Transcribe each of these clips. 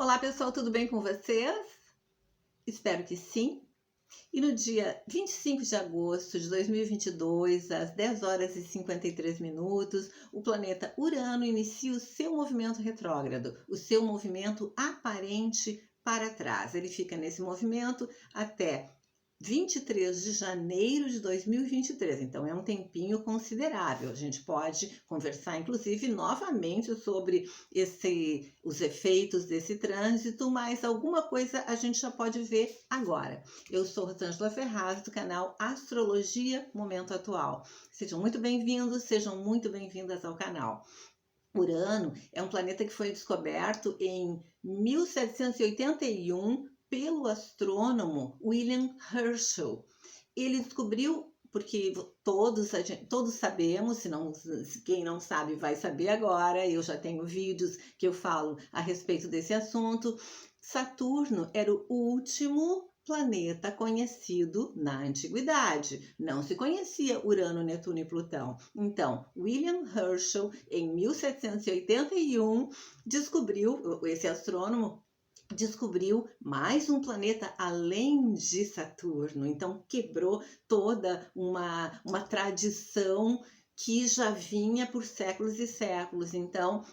Olá pessoal, tudo bem com vocês? Espero que sim. E no dia 25 de agosto de 2022, às 10 horas e 53 minutos, o planeta Urano inicia o seu movimento retrógrado, o seu movimento aparente para trás. Ele fica nesse movimento até 23 de janeiro de 2023, então é um tempinho considerável. A gente pode conversar, inclusive, novamente sobre os efeitos desse trânsito, mas alguma coisa a gente já pode ver agora. Eu sou Rosângela Ferraz, do canal Astrologia Momento Atual. Sejam muito bem-vindos, sejam muito bem-vindas ao canal. Urano é um planeta que foi descoberto em 1781 pelo astrônomo William Herschel. Ele descobriu, porque todos sabemos, quem não sabe vai saber agora, eu já tenho vídeos que eu falo a respeito desse assunto. Saturno era o último planeta conhecido na antiguidade. Não se conhecia Urano, Netuno e Plutão. Então, William Herschel, em 1781, esse astrônomo descobriu mais um planeta além de Saturno. Então, quebrou toda uma tradição que já vinha por séculos e séculos. Então,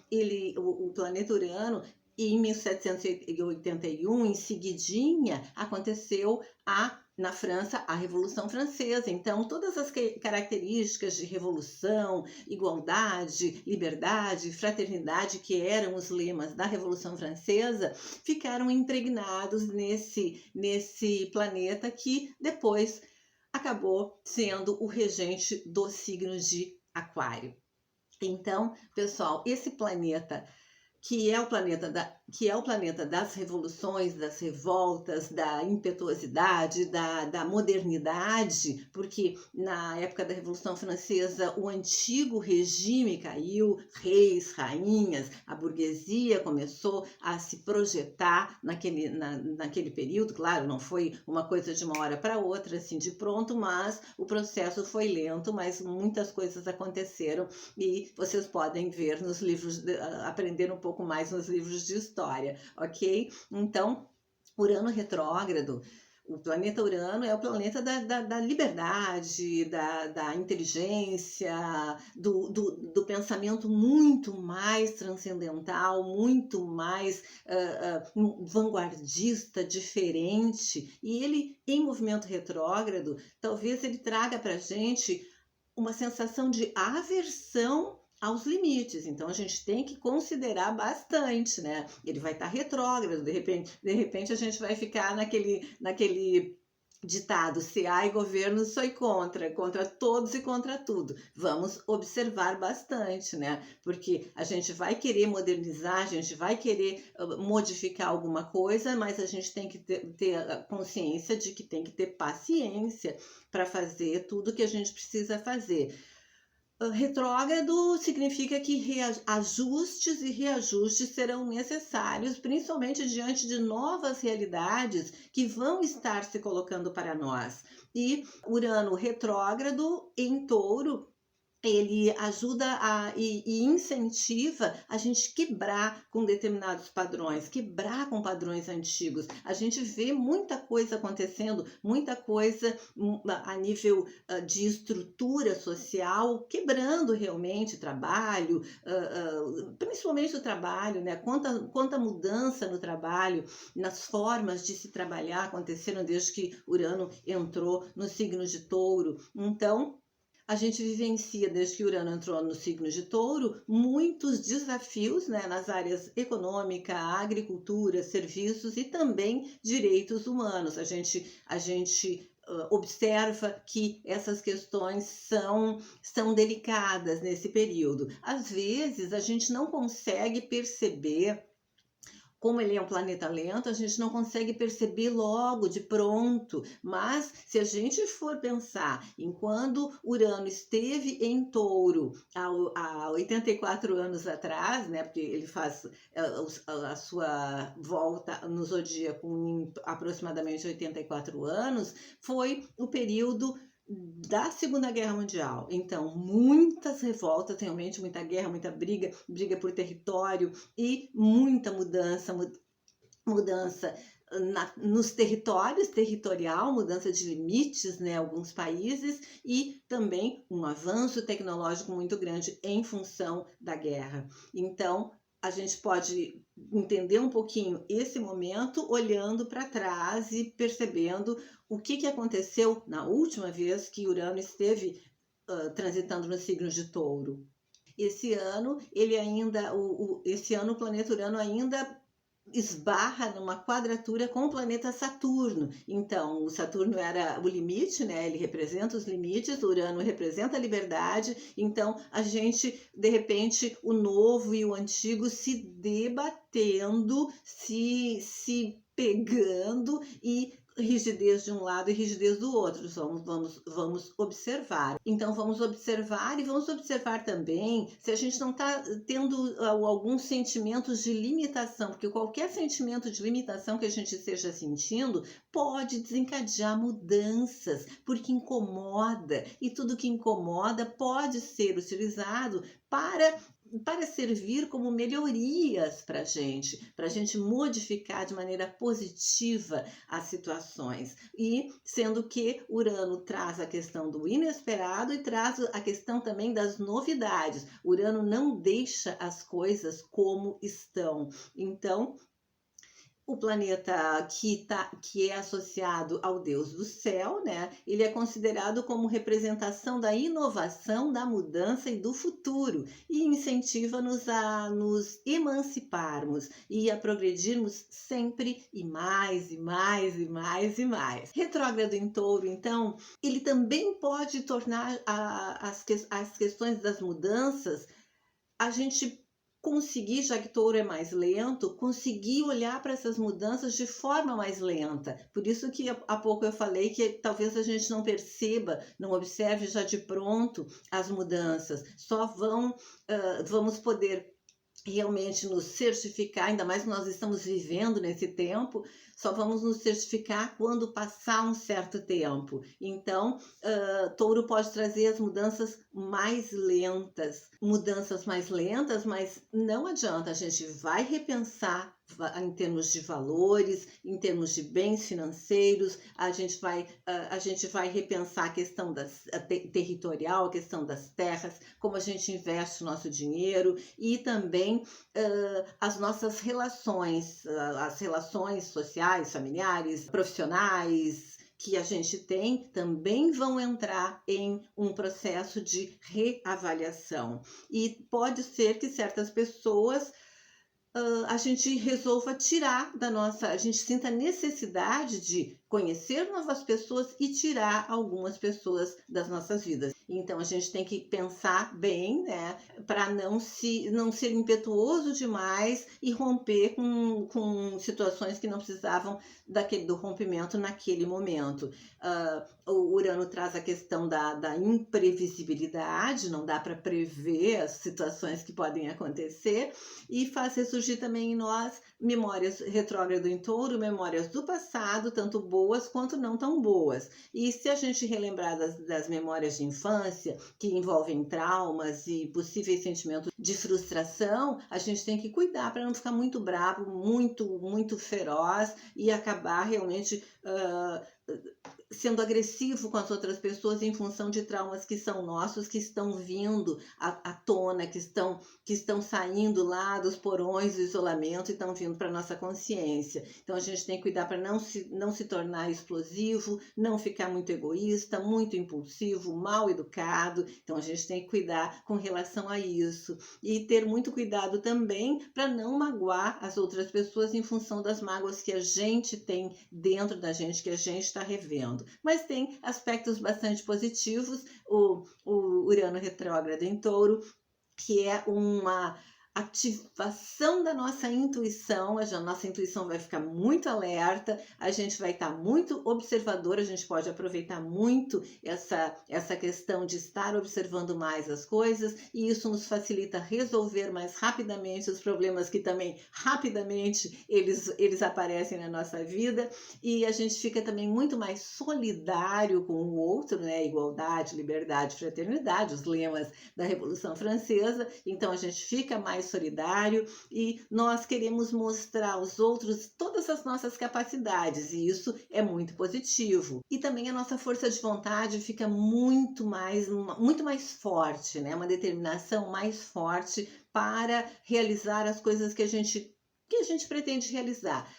o planeta Urano, em 1781, em seguidinha, aconteceu na França a Revolução Francesa. Então, todas as características de revolução, igualdade, liberdade, fraternidade, que eram os lemas da Revolução Francesa, ficaram impregnados nesse planeta que depois acabou sendo o regente do signo de Aquário. Então, pessoal, esse planeta que é o planeta das revoluções, das revoltas, da impetuosidade, da modernidade, porque na época da Revolução Francesa o antigo regime caiu, reis, rainhas, a burguesia começou a se projetar naquele período. Claro, não foi uma coisa de uma hora para outra, assim, de pronto, mas o processo foi lento, mas muitas coisas aconteceram e vocês podem ver nos livros, aprender um pouco mais nos livros de história, ok? Então, Urano retrógrado, o planeta Urano é o planeta da liberdade, da inteligência, do pensamento muito mais transcendental, muito mais vanguardista, diferente. E ele, em movimento retrógrado, talvez ele traga para a gente uma sensação de aversão aos limites. Então a gente tem que considerar bastante, né? Ele vai estar retrógrado, de repente a gente vai ficar naquele ditado: se há governo, sou contra todos e contra tudo. Vamos observar bastante, né? Porque a gente vai querer modernizar, a gente vai querer modificar alguma coisa, mas a gente tem que ter a consciência de que tem que ter paciência para fazer tudo que a gente precisa fazer. Retrógrado significa que ajustes e reajustes serão necessários, principalmente diante de novas realidades que vão estar se colocando para nós. E Urano retrógrado em Touro, ele ajuda e incentiva a gente quebrar com determinados padrões, quebrar com padrões antigos. A gente vê muita coisa acontecendo, muita coisa a nível de estrutura social, quebrando realmente trabalho, principalmente o trabalho, né? Quanta mudança no trabalho, nas formas de se trabalhar aconteceram desde que Urano entrou no signo de Touro. Então, a gente vivencia, desde que Urano entrou no signo de Touro, muitos desafios, né, nas áreas econômica, agricultura, serviços e também direitos humanos. A gente observa que essas questões são delicadas nesse período. Às vezes, a gente não consegue perceber. Como ele é um planeta lento, a gente não consegue perceber logo, de pronto. Mas, se a gente for pensar em quando Urano esteve em Touro há 84 anos atrás, né, porque ele faz a sua volta no zodíaco em aproximadamente 84 anos, foi o período da Segunda Guerra Mundial. Então, muitas revoltas, realmente muita guerra, muita briga por território e muita mudança mudança nos territorial, mudança de limites, né, alguns países, e também um avanço tecnológico muito grande em função da guerra. Então, a gente pode entender um pouquinho esse momento olhando para trás e percebendo o que aconteceu na última vez que Urano esteve transitando no signo de Touro. Esse ano, esse ano o planeta Urano ainda esbarra numa quadratura com o planeta Saturno. Então, o Saturno era o limite, né? Ele representa os limites, o Urano representa a liberdade. Então, a gente, de repente, o novo e o antigo se debatendo, se pegando e rigidez de um lado e rigidez do outro. Vamos observar. Então, vamos observar e vamos observar também se a gente não está tendo alguns sentimentos de limitação, porque qualquer sentimento de limitação que a gente esteja sentindo pode desencadear mudanças, porque incomoda, e tudo que incomoda pode ser utilizado para servir como melhorias para a gente modificar de maneira positiva as situações. E sendo que Urano traz a questão do inesperado e traz a questão também das novidades. Urano não deixa as coisas como estão. Então, o planeta que é associado ao Deus do céu, né? Ele é considerado como representação da inovação, da mudança e do futuro, e incentiva-nos a nos emanciparmos e a progredirmos sempre e mais e mais e mais e mais. Retrógrado em Touro, então, ele também pode tornar as questões das mudanças, a gente conseguir, já que Touro é mais lento, conseguir olhar para essas mudanças de forma mais lenta. Por isso que há pouco eu falei que talvez a gente não perceba, não observe já de pronto as mudanças. Só vamos poder realmente nos certificar, ainda mais que nós estamos vivendo nesse tempo, só vamos nos certificar quando passar um certo tempo. Então, Touro pode trazer as mudanças mais lentas, mas não adianta, a gente vai repensar em termos de valores, em termos de bens financeiros, a gente vai repensar a questão territorial, a questão das terras, como a gente investe o nosso dinheiro e também as nossas relações, as relações sociais, familiares, profissionais, que a gente tem, também vão entrar em um processo de reavaliação. E pode ser que certas pessoas a gente resolva tirar a gente sinta a necessidade de conhecer novas pessoas e tirar algumas pessoas das nossas vidas. Então, a gente tem que pensar bem, né, para não ser impetuoso demais e romper com situações que não precisavam do rompimento naquele momento. O Urano traz a questão da imprevisibilidade, não dá para prever as situações que podem acontecer, e faz ressurgir também em nós memórias retrógrado em Touro, memórias do passado, tanto boas quanto não tão boas. E se a gente relembrar das memórias de infância, que envolvem traumas e possíveis sentimentos de frustração, a gente tem que cuidar para não ficar muito bravo, muito, muito feroz e acabar realmente sendo agressivo com as outras pessoas em função de traumas que são nossos, que estão vindo à tona, que estão saindo lá dos porões do isolamento e estão vindo para a nossa consciência. Então, a gente tem que cuidar para não se tornar explosivo, não ficar muito egoísta, muito impulsivo, mal educado. Então, a gente tem que cuidar com relação a isso. E ter muito cuidado também para não magoar as outras pessoas em função das mágoas que a gente tem dentro da gente, que a gente está revendo. Mas tem aspectos bastante positivos, o Urano retrógrado em Touro, que é uma ativação da nossa intuição, a nossa intuição vai ficar muito alerta, a gente vai estar muito observador, a gente pode aproveitar muito essa questão de estar observando mais as coisas, e isso nos facilita resolver mais rapidamente os problemas que também rapidamente eles aparecem na nossa vida, e a gente fica também muito mais solidário com o outro, né? Igualdade, liberdade, fraternidade, os lemas da Revolução Francesa. Então a gente fica mais mais solidário e nós queremos mostrar aos outros todas as nossas capacidades e isso é muito positivo. E também a nossa força de vontade fica muito mais forte, né? Uma determinação mais forte para realizar as coisas que a gente pretende realizar.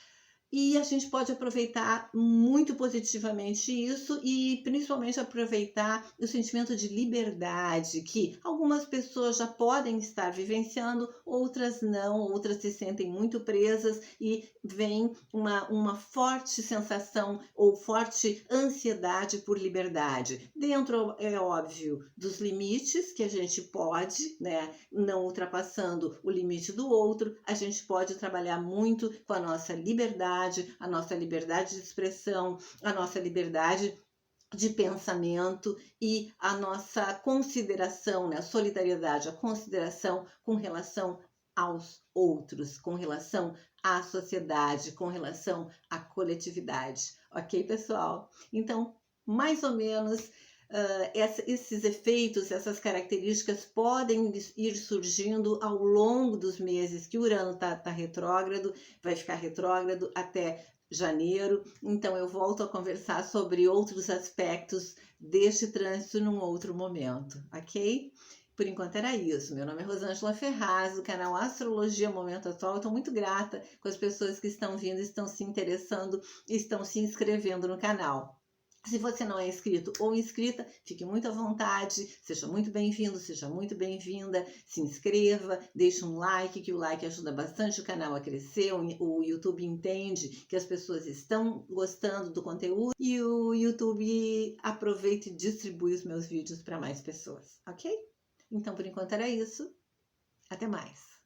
E a gente pode aproveitar muito positivamente isso e principalmente aproveitar o sentimento de liberdade que algumas pessoas já podem estar vivenciando, outras não, outras se sentem muito presas e vem uma forte sensação ou forte ansiedade por liberdade. Dentro, é óbvio, dos limites que a gente pode, né, não ultrapassando o limite do outro, a gente pode trabalhar muito com a nossa liberdade, a nossa liberdade de expressão, a nossa liberdade de pensamento e a nossa consideração, né, a solidariedade, a consideração com relação aos outros, com relação à sociedade, com relação à coletividade. Ok, pessoal? Então, mais ou menos esses efeitos, essas características podem ir surgindo ao longo dos meses que o Urano está retrógrado, vai ficar retrógrado até janeiro. Então eu volto a conversar sobre outros aspectos deste trânsito num outro momento, ok? Por enquanto era isso. Meu nome é Rosângela Ferraz, do canal Astrologia Momento Atual. Estou muito grata com as pessoas que estão vindo, estão se interessando, estão se inscrevendo no canal. Se você não é inscrito ou inscrita, fique muito à vontade, seja muito bem-vindo, seja muito bem-vinda, se inscreva, deixe um like, que o like ajuda bastante o canal a crescer, o YouTube entende que as pessoas estão gostando do conteúdo e o YouTube aproveita e distribui os meus vídeos para mais pessoas, ok? Então, por enquanto era isso, até mais!